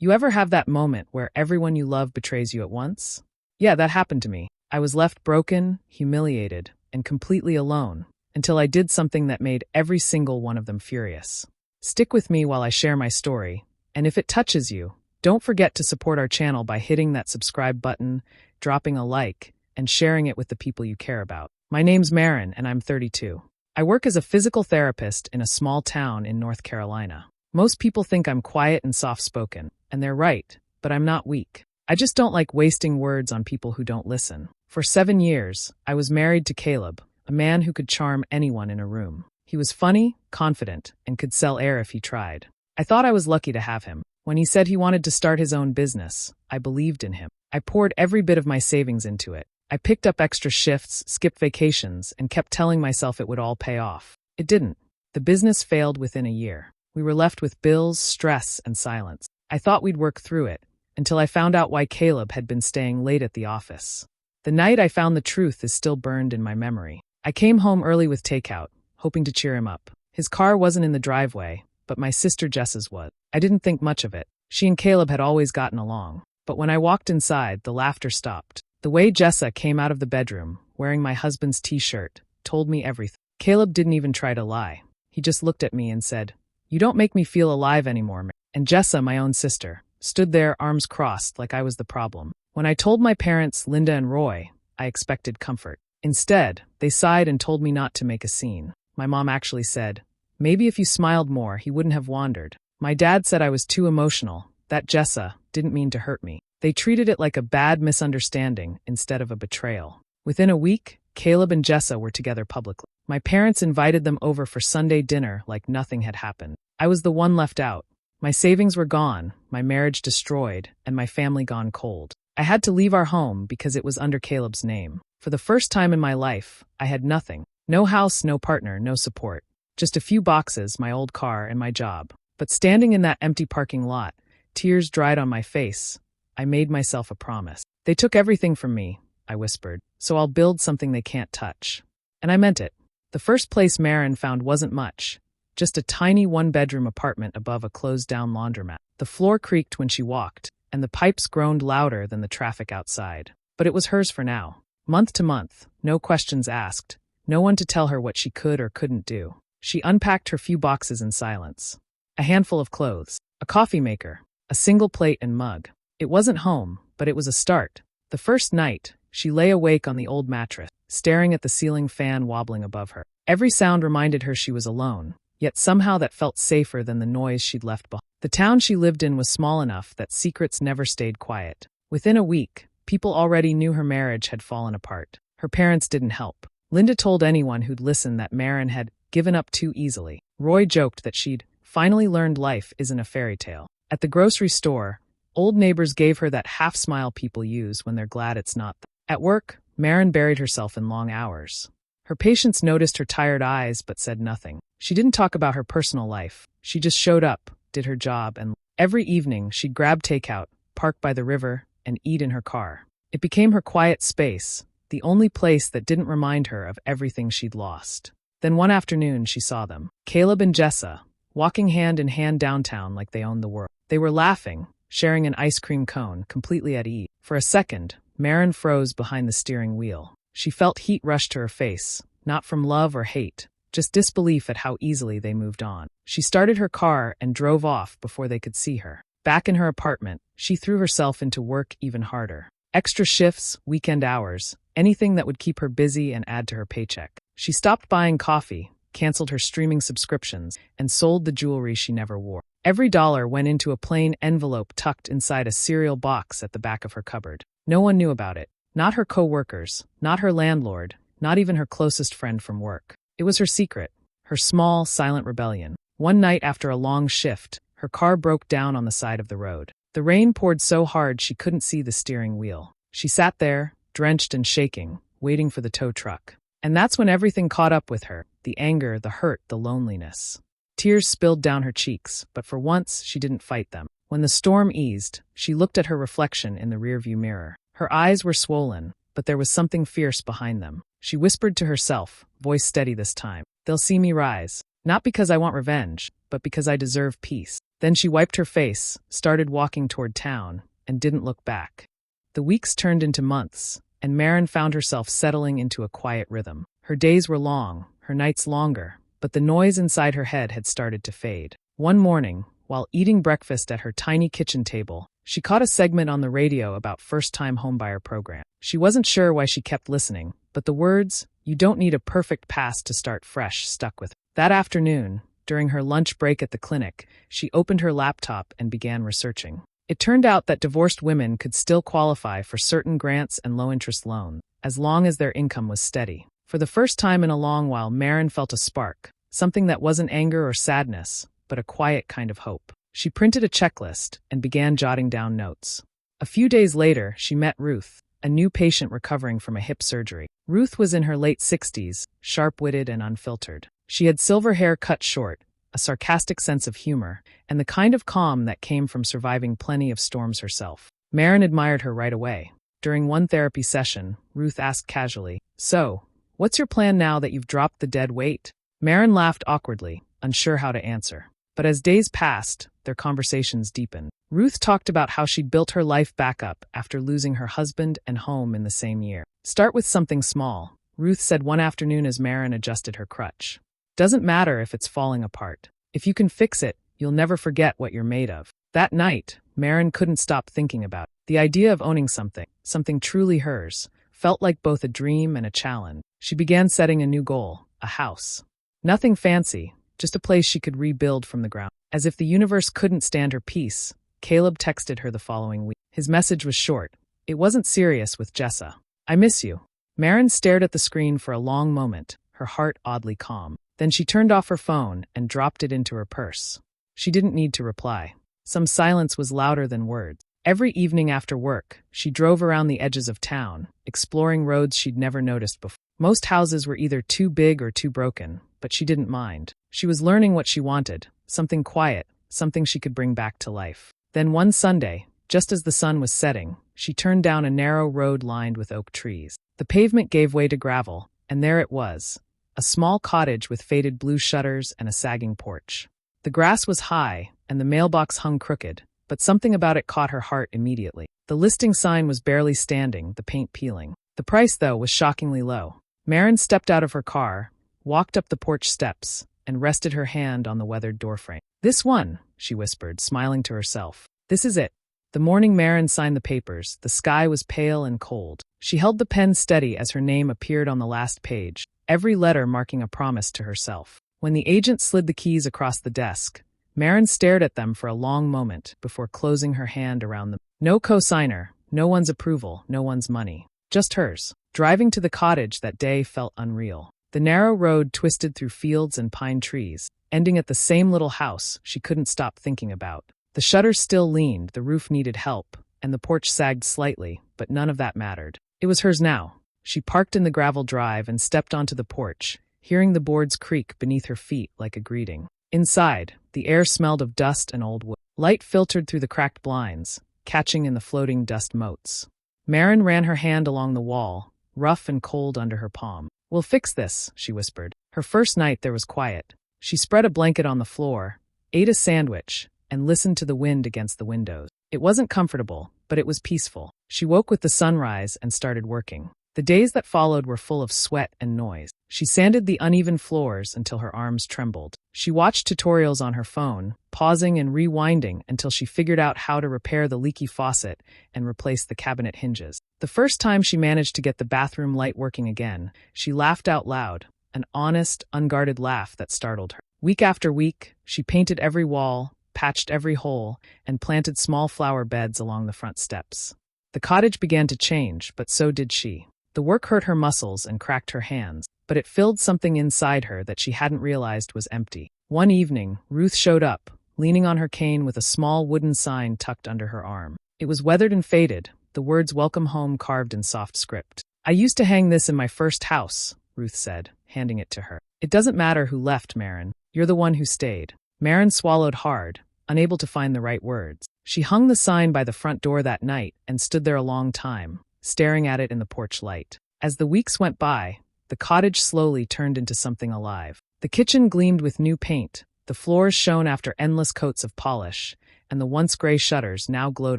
You ever have that moment where everyone you love betrays you at once? Yeah, that happened to me. I was left broken, humiliated, and completely alone until I did something that made every single one of them furious. Stick with me while I share my story, and if it touches you, don't forget to support our channel by hitting that subscribe button, dropping a like, and sharing it with the people you care about. My name's Marin, and I'm 32. I work as a physical therapist in a small town in North Carolina. Most people think I'm quiet and soft-spoken, and they're right, but I'm not weak. I just don't like wasting words on people who don't listen. For 7 years, I was married to Caleb, a man who could charm anyone in a room. He was funny, confident, and could sell air if he tried. I thought I was lucky to have him. When he said he wanted to start his own business, I believed in him. I poured every bit of my savings into it. I picked up extra shifts, skipped vacations, and kept telling myself it would all pay off. It didn't. The business failed within a year. We were left with bills, stress, and silence. I thought we'd work through it, until I found out why Caleb had been staying late at the office. The night I found the truth is still burned in my memory. I came home early with takeout, hoping to cheer him up. His car wasn't in the driveway, but my sister Jess's was. I didn't think much of it. She and Caleb had always gotten along. But when I walked inside, the laughter stopped. The way Jessa came out of the bedroom, wearing my husband's t-shirt, told me everything. Caleb didn't even try to lie. He just looked at me and said, "You don't make me feel alive anymore, man." And Jessa, my own sister, stood there, arms crossed, like I was the problem. When I told my parents, Linda and Roy, I expected comfort. Instead, they sighed and told me not to make a scene. My mom actually said, "Maybe if you smiled more, he wouldn't have wandered." My dad said I was too emotional, that Jessa didn't mean to hurt me. They treated it like a bad misunderstanding instead of a betrayal. Within a week, Caleb and Jessa were together publicly. My parents invited them over for Sunday dinner like nothing had happened. I was the one left out. My savings were gone, my marriage destroyed, and my family gone cold. I had to leave our home because it was under Caleb's name. For the first time in my life, I had nothing. No house, no partner, no support. Just a few boxes, my old car, and my job. But standing in that empty parking lot, tears dried on my face, I made myself a promise. "They took everything from me," I whispered, "so I'll build something they can't touch." And I meant it. The first place Marin found wasn't much. Just a tiny one-bedroom apartment above a closed-down laundromat. The floor creaked when she walked, and the pipes groaned louder than the traffic outside. But it was hers for now. Month to month, no questions asked, no one to tell her what she could or couldn't do. She unpacked her few boxes in silence. A handful of clothes, a coffee maker, a single plate and mug. It wasn't home, but it was a start. The first night, she lay awake on the old mattress, staring at the ceiling fan wobbling above her. Every sound reminded her she was alone. Yet somehow that felt safer than the noise she'd left behind. The town she lived in was small enough that secrets never stayed quiet. Within a week, people already knew her marriage had fallen apart. Her parents didn't help. Linda told anyone who'd listen that Marin had given up too easily. Roy joked that she'd finally learned life isn't a fairy tale. At the grocery store, old neighbors gave her that half-smile people use when they're glad it's not them. At work, Marin buried herself in long hours. Her patients noticed her tired eyes but said nothing. She didn't talk about her personal life. She just showed up, did her job, and every evening she'd grab takeout, park by the river, and eat in her car. It became her quiet space, the only place that didn't remind her of everything she'd lost. Then one afternoon she saw them, Caleb and Jessa, walking hand in hand downtown like they owned the world. They were laughing, sharing an ice cream cone, completely at ease. For a second, Marin froze behind the steering wheel. She felt heat rush to her face, not from love or hate, just disbelief at how easily they moved on. She started her car and drove off before they could see her. Back in her apartment, she threw herself into work even harder. Extra shifts, weekend hours, anything that would keep her busy and add to her paycheck. She stopped buying coffee, canceled her streaming subscriptions, and sold the jewelry she never wore. Every dollar went into a plain envelope tucked inside a cereal box at the back of her cupboard. No one knew about it. Not her co-workers, not her landlord, not even her closest friend from work. It was her secret, her small, silent rebellion. One night after a long shift, her car broke down on the side of the road. The rain poured so hard she couldn't see the steering wheel. She sat there, drenched and shaking, waiting for the tow truck. And that's when everything caught up with her, the anger, the hurt, the loneliness. Tears spilled down her cheeks, but for once she didn't fight them. When the storm eased, she looked at her reflection in the rearview mirror. Her eyes were swollen, but there was something fierce behind them. She whispered to herself, voice steady this time, "They'll see me rise. Not because I want revenge, but because I deserve peace." Then she wiped her face, started walking toward town, and didn't look back. The weeks turned into months, and Maren found herself settling into a quiet rhythm. Her days were long, her nights longer, but the noise inside her head had started to fade. One morning, while eating breakfast at her tiny kitchen table, she caught a segment on the radio about first-time homebuyer program. She wasn't sure why she kept listening, but the words, "You don't need a perfect past to start fresh," stuck with her. That afternoon, during her lunch break at the clinic, she opened her laptop and began researching. It turned out that divorced women could still qualify for certain grants and low-interest loans, as long as their income was steady. For the first time in a long while, Maren felt a spark, something that wasn't anger or sadness, but a quiet kind of hope. She printed a checklist and began jotting down notes. A few days later, she met Ruth, a new patient recovering from a hip surgery. Ruth was in her late 60s, sharp-witted and unfiltered. She had silver hair cut short, a sarcastic sense of humor, and the kind of calm that came from surviving plenty of storms herself. Maren admired her right away. During one therapy session, Ruth asked casually, "So, what's your plan now that you've dropped the dead weight?" Maren laughed awkwardly, unsure how to answer. But as days passed, their conversations deepened. Ruth talked about how she'd built her life back up after losing her husband and home in the same year. "Start with something small," Ruth said one afternoon as Maren adjusted her crutch. "Doesn't matter if it's falling apart. If you can fix it, you'll never forget what you're made of." That night, Maren couldn't stop thinking about it. The idea of owning something truly hers, felt like both a dream and a challenge. She began setting a new goal, a house. Nothing fancy, just a place she could rebuild from the ground. As if the universe couldn't stand her peace, Caleb texted her the following week. His message was short. It wasn't serious with Jessa. "I miss you." Maren stared at the screen for a long moment, her heart oddly calm. Then she turned off her phone and dropped it into her purse. She didn't need to reply. Some silence was louder than words. Every evening after work, she drove around the edges of town, exploring roads she'd never noticed before. Most houses were either too big or too broken, but she didn't mind. She was learning what she wanted, something quiet, something she could bring back to life. Then one Sunday, just as the sun was setting, she turned down a narrow road lined with oak trees. The pavement gave way to gravel, and there it was, a small cottage with faded blue shutters and a sagging porch. The grass was high, and the mailbox hung crooked, but something about it caught her heart immediately. The listing sign was barely standing, the paint peeling. The price, though, was shockingly low. Maren stepped out of her car, walked up the porch steps, and rested her hand on the weathered doorframe. "This one," she whispered, smiling to herself. "This is it." The morning Maren signed the papers, the sky was pale and cold. She held the pen steady as her name appeared on the last page, every letter marking a promise to herself. When the agent slid the keys across the desk, Maren stared at them for a long moment before closing her hand around them. No co-signer, no one's approval, no one's money. Just hers. Driving to the cottage that day felt unreal. The narrow road twisted through fields and pine trees, ending at the same little house she couldn't stop thinking about. The shutters still leaned, the roof needed help, and the porch sagged slightly, but none of that mattered. It was hers now. She parked in the gravel drive and stepped onto the porch, hearing the boards creak beneath her feet like a greeting. Inside, the air smelled of dust and old wood. Light filtered through the cracked blinds, catching in the floating dust motes. Maren ran her hand along the wall, rough and cold under her palm. "We'll fix this," she whispered. Her first night there was quiet. She spread a blanket on the floor, ate a sandwich, and listened to the wind against the windows. It wasn't comfortable, but it was peaceful. She woke with the sunrise and started working. The days that followed were full of sweat and noise. She sanded the uneven floors until her arms trembled. She watched tutorials on her phone, pausing and rewinding until she figured out how to repair the leaky faucet and replace the cabinet hinges. The first time she managed to get the bathroom light working again, she laughed out loud, an honest, unguarded laugh that startled her. Week after week, she painted every wall, patched every hole, and planted small flower beds along the front steps. The cottage began to change, but so did she. The work hurt her muscles and cracked her hands, but it filled something inside her that she hadn't realized was empty. One evening, Ruth showed up, leaning on her cane with a small wooden sign tucked under her arm. It was weathered and faded, the words "Welcome Home" carved in soft script. "I used to hang this in my first house," Ruth said, handing it to her. "It doesn't matter who left, Maren. You're the one who stayed." Maren swallowed hard, unable to find the right words. She hung the sign by the front door that night and stood there a long time, staring at it in the porch light. As the weeks went by, the cottage slowly turned into something alive. The kitchen gleamed with new paint, The floors shone after endless coats of polish, and the once gray shutters now glowed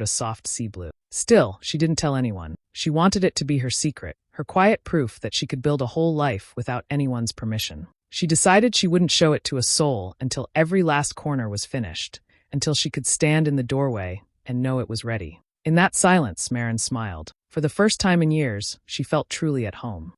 a soft sea blue. Still, she didn't tell anyone. She wanted it to be her secret, her quiet proof that she could build a whole life without anyone's permission. She decided she wouldn't show it to a soul until every last corner was finished, until she could stand in the doorway and know it was ready. In that silence, Maren smiled. For the first time in years, she felt truly at home.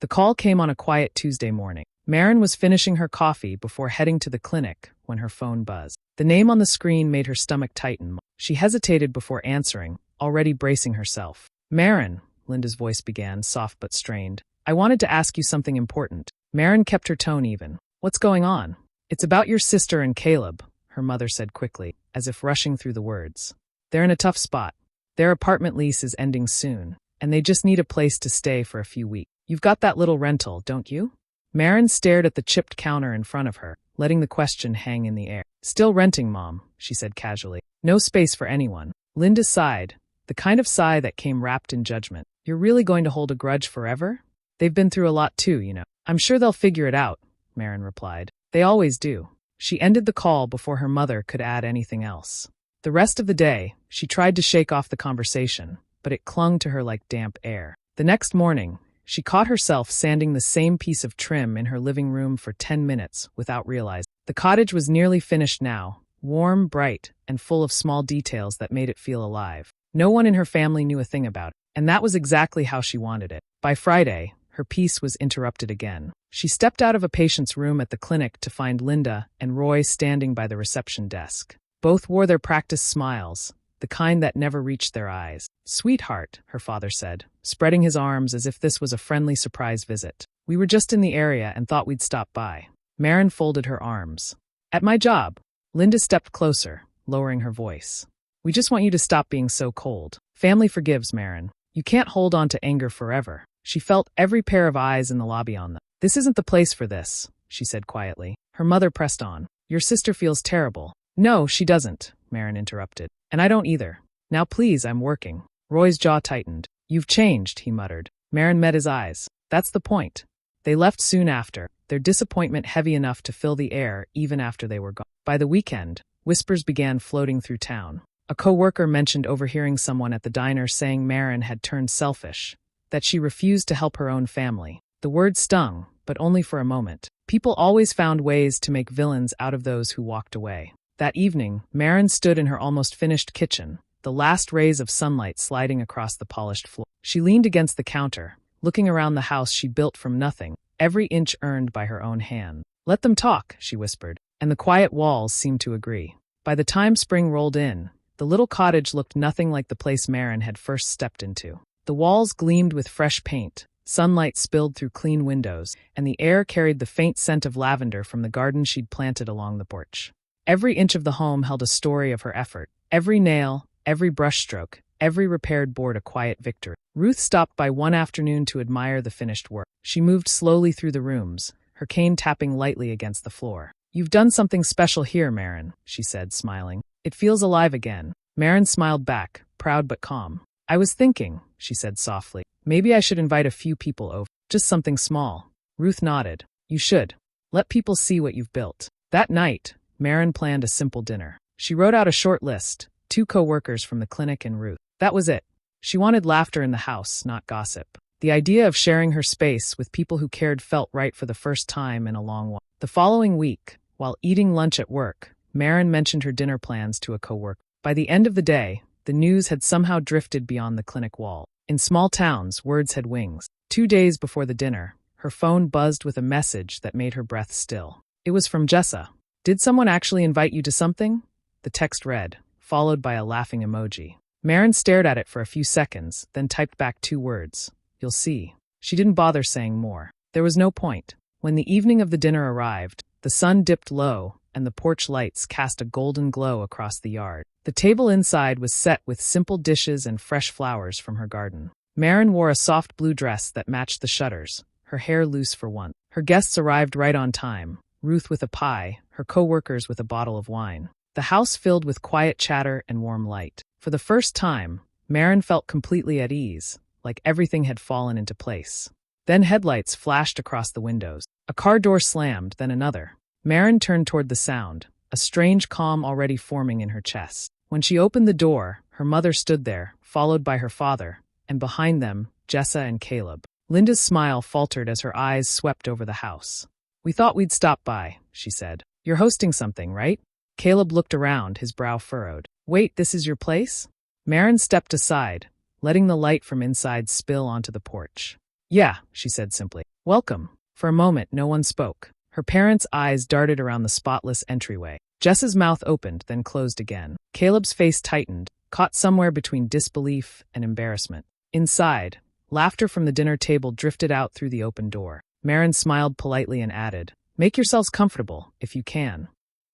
The call came on a quiet Tuesday morning. Maren was finishing her coffee before heading to the clinic when her phone buzzed. The name on the screen made her stomach tighten. She hesitated before answering, already bracing herself. "Maren," Linda's voice began, soft but strained. "I wanted to ask you something important." Maren kept her tone even. "What's going on?" "It's about your sister and Caleb," her mother said quickly, as if rushing through the words. "They're in a tough spot. Their apartment lease is ending soon, and they just need a place to stay for a few weeks. You've got that little rental, don't you?" Maren stared at the chipped counter in front of her, letting the question hang in the air. "Still renting, Mom," she said casually. "No space for anyone." Linda sighed, the kind of sigh that came wrapped in judgment. "You're really going to hold a grudge forever? They've been through a lot too, you know." "I'm sure they'll figure it out," Maren replied. "They always do." She ended the call before her mother could add anything else. The rest of the day, she tried to shake off the conversation, but it clung to her like damp air. The next morning, she caught herself sanding the same piece of trim in her living room for 10 minutes without realizing. The cottage was nearly finished now, warm, bright, and full of small details that made it feel alive. No one in her family knew a thing about it, and that was exactly how she wanted it. By Friday, her peace was interrupted again. She stepped out of a patient's room at the clinic to find Linda and Roy standing by the reception desk. Both wore their practiced smiles, the kind that never reached their eyes. "Sweetheart," her father said, spreading his arms as if this was a friendly surprise visit. "We were just in the area and thought we'd stop by." Maren folded her arms. "At my job." Linda stepped closer, lowering her voice. "We just want you to stop being so cold. Family forgives, Maren. You can't hold on to anger forever." She felt every pair of eyes in the lobby on them. "This isn't the place for this," she said quietly. Her mother pressed on. "Your sister feels terrible." "No, she doesn't," Maren interrupted. "And I don't either. Now please, I'm working." Roy's jaw tightened. "You've changed," he muttered. Maren met his eyes. "That's the point." They left soon after, their disappointment heavy enough to fill the air even after they were gone. By the weekend, whispers began floating through town. A co-worker mentioned overhearing someone at the diner saying Maren had turned selfish, that she refused to help her own family. The word stung, but only for a moment. People always found ways to make villains out of those who walked away. That evening, Maren stood in her almost finished kitchen, the last rays of sunlight sliding across the polished floor. She leaned against the counter, looking around the house she built from nothing, every inch earned by her own hand. "Let them talk," she whispered, and the quiet walls seemed to agree. By the time spring rolled in, the little cottage looked nothing like the place Maren had first stepped into. The walls gleamed with fresh paint, sunlight spilled through clean windows, and the air carried the faint scent of lavender from the garden she'd planted along the porch. Every inch of the home held a story of her effort. Every nail, every brushstroke, every repaired board a quiet victory. Ruth stopped by one afternoon to admire the finished work. She moved slowly through the rooms, her cane tapping lightly against the floor. "You've done something special here, Maren," she said, smiling. "It feels alive again." Maren smiled back, proud but calm. "I was thinking," she said softly, "maybe I should invite a few people over. Just something small." Ruth nodded. "You should. Let people see what you've built." That night, Maren planned a simple dinner. She wrote out a short list, 2 co-workers from the clinic and Ruth. That was it. She wanted laughter in the house, not gossip. The idea of sharing her space with people who cared felt right for the first time in a long while. The following week, while eating lunch at work, Maren mentioned her dinner plans to a co-worker. By the end of the day, the news had somehow drifted beyond the clinic wall. In small towns, words had wings. 2 days before the dinner, her phone buzzed with a message that made her breath still. It was from Jessa. "Did someone actually invite you to something?" The text read, followed by a laughing emoji. Maren stared at it for a few seconds, then typed back 2 words. "You'll see." She didn't bother saying more. There was no point. When the evening of the dinner arrived, the sun dipped low, and the porch lights cast a golden glow across the yard. The table inside was set with simple dishes and fresh flowers from her garden. Maren wore a soft blue dress that matched the shutters, her hair loose for once. Her guests arrived right on time, Ruth with a pie, her co-workers with a bottle of wine. The house filled with quiet chatter and warm light. For the first time, Maren felt completely at ease, like everything had fallen into place. Then headlights flashed across the windows. A car door slammed, then another. Marin turned toward the sound, a strange calm already forming in her chest. When she opened the door, her mother stood there, followed by her father, and behind them, Jessa and Caleb. Linda's smile faltered as her eyes swept over the house. "We thought we'd stop by," she said. "You're hosting something, right?" Caleb looked around, his brow furrowed. "Wait, this is your place?" Marin stepped aside, letting the light from inside spill onto the porch. "Yeah," she said simply. "Welcome." For a moment, no one spoke. Her parents' eyes darted around the spotless entryway. Jessa's mouth opened, then closed again. Caleb's face tightened, caught somewhere between disbelief and embarrassment. Inside, laughter from the dinner table drifted out through the open door. Marin smiled politely and added, "Make yourselves comfortable, if you can."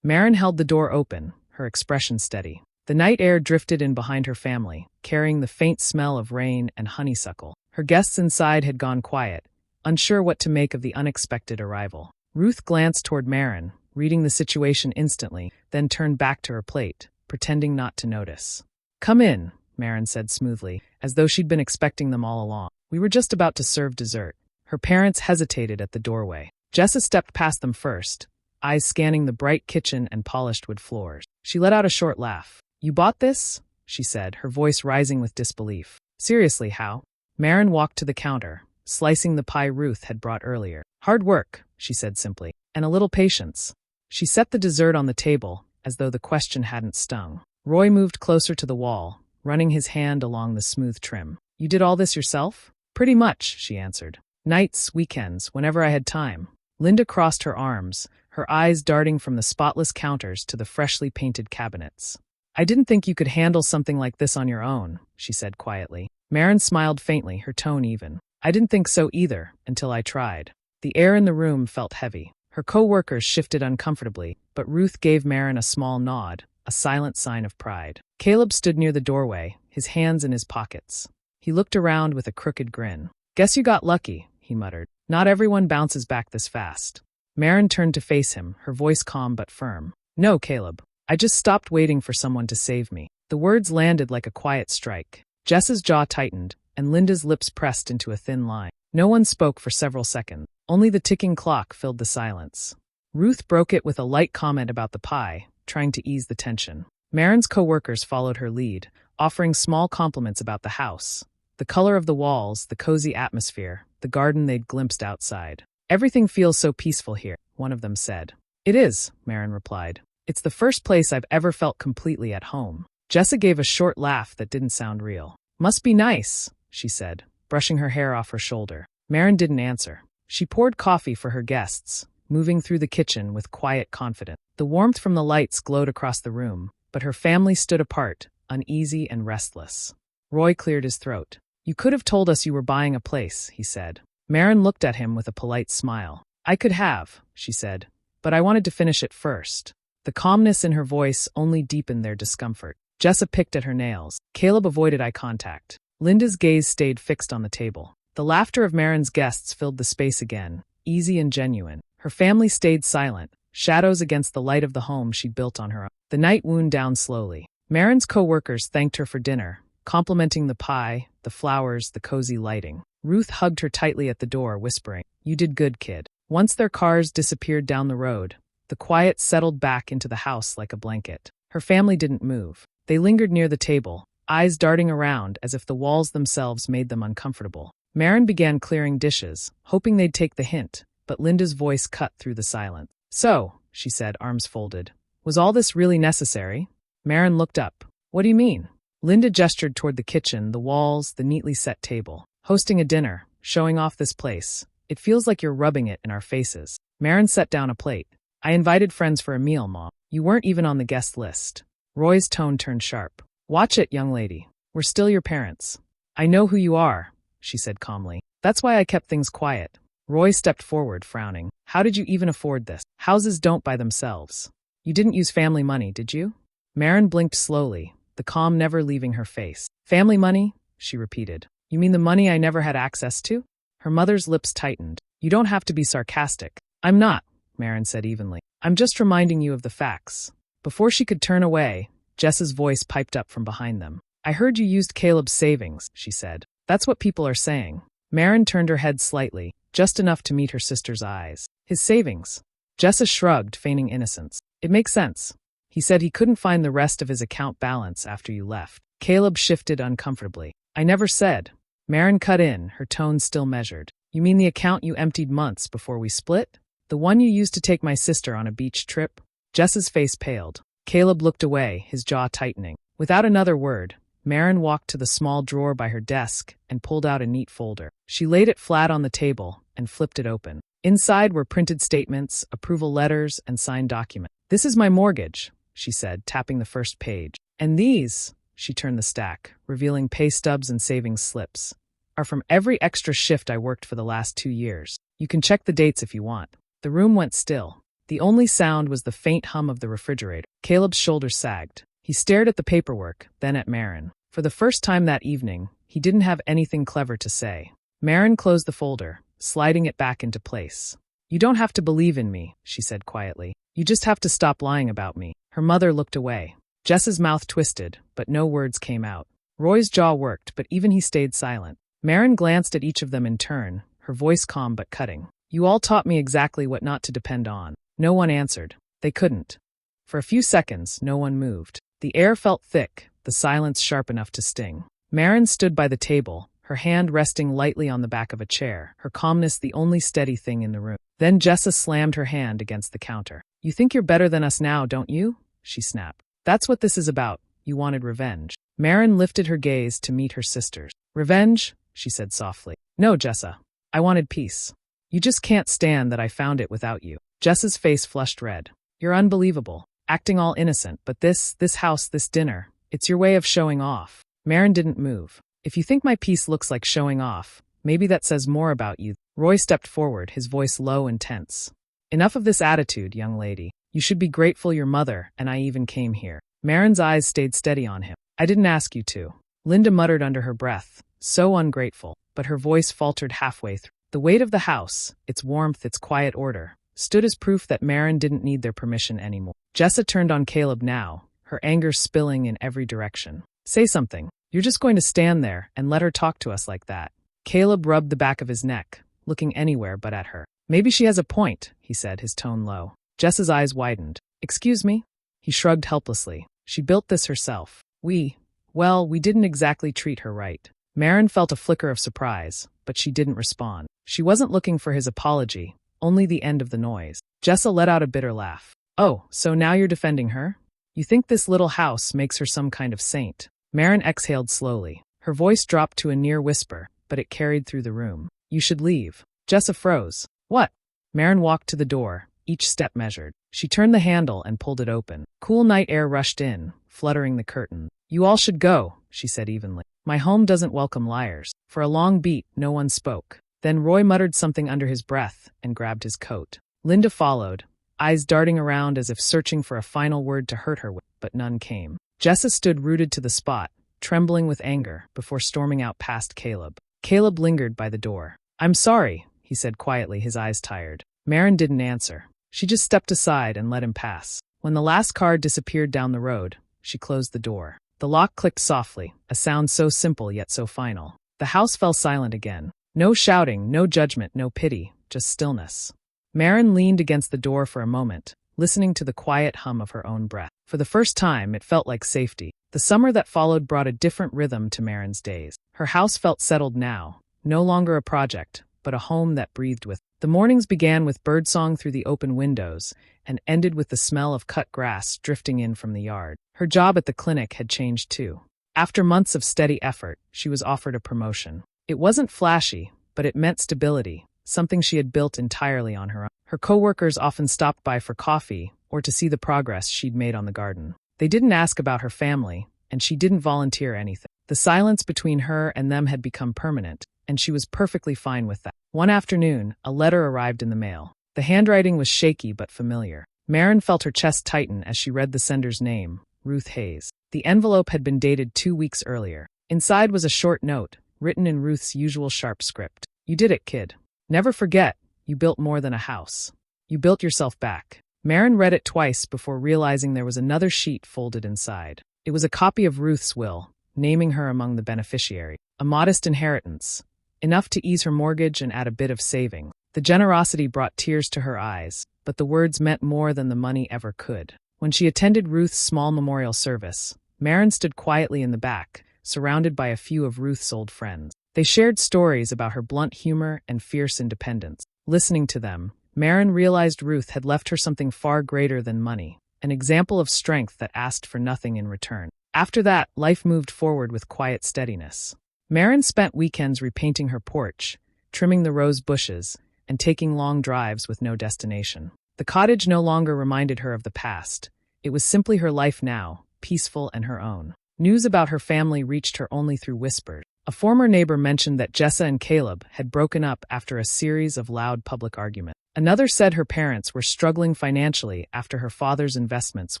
Marin held the door open, her expression steady. The night air drifted in behind her family, carrying the faint smell of rain and honeysuckle. Her guests inside had gone quiet, unsure what to make of the unexpected arrival. Ruth glanced toward Marin, reading the situation instantly, then turned back to her plate, pretending not to notice. "Come in," Marin said smoothly, as though she'd been expecting them all along. "We were just about to serve dessert." Her parents hesitated at the doorway. Jessa stepped past them first, eyes scanning the bright kitchen and polished wood floors. She let out a short laugh. "You bought this?" she said, her voice rising with disbelief. "Seriously, how?" Marin walked to the counter, slicing the pie Ruth had brought earlier. "Hard work," she said simply, "and a little patience." She set the dessert on the table, as though the question hadn't stung. Roy moved closer to the wall, running his hand along the smooth trim. "You did all this yourself?" "Pretty much," she answered. "Nights, weekends, whenever I had time." Linda crossed her arms, her eyes darting from the spotless counters to the freshly painted cabinets. "I didn't think you could handle something like this on your own," she said quietly. Marin smiled faintly, her tone even. "I didn't think so either, until I tried." The air in the room felt heavy. Her co-workers shifted uncomfortably, but Ruth gave Marin a small nod, a silent sign of pride. Caleb stood near the doorway, his hands in his pockets. He looked around with a crooked grin. "Guess you got lucky," he muttered. "Not everyone bounces back this fast." Marin turned to face him, her voice calm but firm. "No, Caleb. I just stopped waiting for someone to save me." The words landed like a quiet strike. Jessa's jaw tightened, and Linda's lips pressed into a thin line. No one spoke for several seconds. Only the ticking clock filled the silence. Ruth broke it with a light comment about the pie, trying to ease the tension. Marin's co-workers followed her lead, offering small compliments about the house. The color of the walls, the cozy atmosphere, the garden they'd glimpsed outside. "Everything feels so peaceful here," one of them said. "It is," Marin replied. "It's the first place I've ever felt completely at home." Jessa gave a short laugh that didn't sound real. "Must be nice," she said, brushing her hair off her shoulder. Marin didn't answer. She poured coffee for her guests, moving through the kitchen with quiet confidence. The warmth from the lights glowed across the room, but her family stood apart, uneasy and restless. Roy cleared his throat. "You could have told us you were buying a place," he said. Marin looked at him with a polite smile. "I could have," she said, "but I wanted to finish it first." The calmness in her voice only deepened their discomfort. Jessa picked at her nails. Caleb avoided eye contact. Linda's gaze stayed fixed on the table. The laughter of Marin's guests filled the space again, easy and genuine. Her family stayed silent, shadows against the light of the home she'd built on her own. The night wound down slowly. Marin's co-workers thanked her for dinner, complimenting the pie, the flowers, the cozy lighting. Ruth hugged her tightly at the door, whispering, "You did good, kid." Once their cars disappeared down the road, the quiet settled back into the house like a blanket. Her family didn't move. They lingered near the table, eyes darting around as if the walls themselves made them uncomfortable. Marin began clearing dishes, hoping they'd take the hint, but Linda's voice cut through the silence. "So," she said, arms folded, "was all this really necessary?" Marin looked up. "What do you mean?" Linda gestured toward the kitchen, the walls, the neatly set table. "Hosting a dinner, showing off this place. It feels like you're rubbing it in our faces." Marin set down a plate. "I invited friends for a meal, Mom. You weren't even on the guest list." Roy's tone turned sharp. "Watch it, young lady. We're still your parents." "I know who you are," she said calmly. "That's why I kept things quiet." Roy stepped forward, frowning. "How did you even afford this? Houses don't buy themselves. You didn't use family money, did you?" Marin blinked slowly, the calm never leaving her face. "Family money?" she repeated. "You mean the money I never had access to?" Her mother's lips tightened. "You don't have to be sarcastic." "I'm not," Marin said evenly. "I'm just reminding you of the facts." Before she could turn away, Jessa's voice piped up from behind them. "I heard you used Caleb's savings," she said. "That's what people are saying." Marin turned her head slightly, just enough to meet her sister's eyes. "His savings?" Jessa shrugged, feigning innocence. It makes sense. He said he couldn't find the rest of his account balance after you left. Caleb shifted uncomfortably. I never said. Maren cut in, her tone still measured. You mean the account you emptied months before we split? The one you used to take my sister on a beach trip? Jessa's face paled. Caleb looked away, his jaw tightening. Without another word, Maren walked to the small drawer by her desk and pulled out a neat folder. She laid it flat on the table and flipped it open. Inside were printed statements, approval letters, and signed documents. This is my mortgage, she said, tapping the first page. And these, she turned the stack, revealing pay stubs and savings slips, are from every extra shift I worked for the last 2 years. You can check the dates if you want. The room went still. The only sound was the faint hum of the refrigerator. Caleb's shoulders sagged. He stared at the paperwork, then at Maren. For the first time that evening, he didn't have anything clever to say. Maren closed the folder, sliding it back into place. You don't have to believe in me, she said quietly. You just have to stop lying about me. Her mother looked away. Jess's mouth twisted, but no words came out. Roy's jaw worked, but even he stayed silent. Maren glanced at each of them in turn, her voice calm but cutting. You all taught me exactly what not to depend on. No one answered. They couldn't. For a few seconds, no one moved. The air felt thick, the silence sharp enough to sting. Maren stood by the table, her hand resting lightly on the back of a chair, her calmness the only steady thing in the room. Then Jessa slammed her hand against the counter. You think you're better than us now, don't you? She snapped. That's what this is about. You wanted revenge. Maren lifted her gaze to meet her sister's. Revenge? She said softly. No, Jessa. I wanted peace. You just can't stand that I found it without you. Jessa's face flushed red. You're unbelievable. Acting all innocent, but this house, this dinner, it's your way of showing off. Maren didn't move. If you think my peace looks like showing off, maybe that says more about you. Roy stepped forward, his voice low and tense. Enough of this attitude, young lady. You should be grateful your mother and I even came here. Maren's eyes stayed steady on him. I didn't ask you to. Linda muttered under her breath, so ungrateful, but her voice faltered halfway through. The weight of the house, its warmth, its quiet order, stood as proof that Maren didn't need their permission anymore. Jessa turned on Caleb now, her anger spilling in every direction. Say something. You're just going to stand there and let her talk to us like that. Caleb rubbed the back of his neck, looking anywhere but at her. Maybe she has a point, he said, his tone low. Jessa's eyes widened. Excuse me? He shrugged helplessly. She built this herself. We didn't exactly treat her right. Maren felt a flicker of surprise, but she didn't respond. She wasn't looking for his apology, only the end of the noise. Jessa let out a bitter laugh. Oh, so now you're defending her? You think this little house makes her some kind of saint? Maren exhaled slowly. Her voice dropped to a near whisper, but it carried through the room. You should leave. Jessa froze. What? Maren walked to the door, each step measured. She turned the handle and pulled it open. Cool night air rushed in, fluttering the curtain. You all should go, she said evenly. My home doesn't welcome liars. For a long beat, no one spoke. Then Roy muttered something under his breath and grabbed his coat. Linda followed, eyes darting around as if searching for a final word to hurt her with, but none came. Jessa stood rooted to the spot, trembling with anger, before storming out past Caleb. Caleb lingered by the door. I'm sorry, he said quietly, his eyes tired. Maren didn't answer. She just stepped aside and let him pass. When the last car disappeared down the road, she closed the door. The lock clicked softly, a sound so simple yet so final. The house fell silent again. No shouting, no judgment, no pity, just stillness. Maren leaned against the door for a moment, listening to the quiet hum of her own breath. For the first time, it felt like safety. The summer that followed brought a different rhythm to Maren's days. Her house felt settled now, no longer a project, but a home that breathed with. The mornings began with birdsong through the open windows and ended with the smell of cut grass drifting in from the yard. Her job at the clinic had changed too. After months of steady effort, she was offered a promotion. It wasn't flashy, but it meant stability, something she had built entirely on her own. Her coworkers often stopped by for coffee or to see the progress she'd made on the garden. They didn't ask about her family, and she didn't volunteer anything. The silence between her and them had become permanent, and she was perfectly fine with that. One afternoon, a letter arrived in the mail. The handwriting was shaky but familiar. Maren felt her chest tighten as she read the sender's name, Ruth Hayes. The envelope had been dated 2 weeks earlier. Inside was a short note, written in Ruth's usual sharp script. You did it, kid. Never forget, you built more than a house. You built yourself back. Maren read it twice before realizing there was another sheet folded inside. It was a copy of Ruth's will, naming her among the beneficiaries. A modest inheritance, enough to ease her mortgage and add a bit of saving. The generosity brought tears to her eyes, but the words meant more than the money ever could. When she attended Ruth's small memorial service, Maren stood quietly in the back, surrounded by a few of Ruth's old friends. They shared stories about her blunt humor and fierce independence. Listening to them, Maren realized Ruth had left her something far greater than money, an example of strength that asked for nothing in return. After that, life moved forward with quiet steadiness. Maren spent weekends repainting her porch, trimming the rose bushes, and taking long drives with no destination. The cottage no longer reminded her of the past. It was simply her life now, peaceful and her own. News about her family reached her only through whispers. A former neighbor mentioned that Jessa and Caleb had broken up after a series of loud public arguments. Another said her parents were struggling financially after her father's investments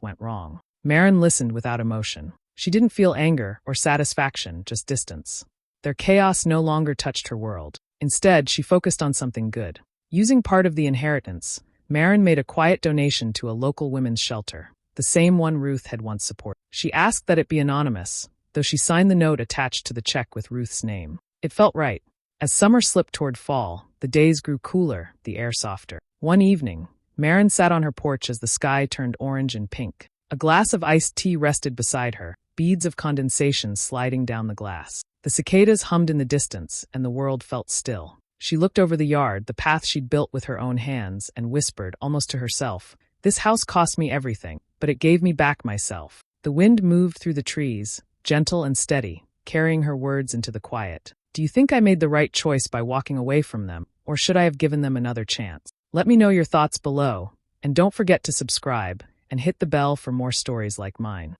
went wrong. Maren listened without emotion. She didn't feel anger or satisfaction, just distance. Their chaos no longer touched her world. Instead, she focused on something good. Using part of the inheritance, Maren made a quiet donation to a local women's shelter, the same one Ruth had once supported. She asked that it be anonymous, though she signed the note attached to the check with Ruth's name. It felt right. As summer slipped toward fall, the days grew cooler, the air softer. One evening, Maren sat on her porch as the sky turned orange and pink. A glass of iced tea rested beside her, beads of condensation sliding down the glass. The cicadas hummed in the distance, and the world felt still. She looked over the yard, the path she'd built with her own hands, and whispered, almost to herself, "This house cost me everything, but it gave me back myself." The wind moved through the trees, gentle and steady, carrying her words into the quiet. "Do you think I made the right choice by walking away from them, or should I have given them another chance?" Let me know your thoughts below, and don't forget to subscribe and hit the bell for more stories like mine.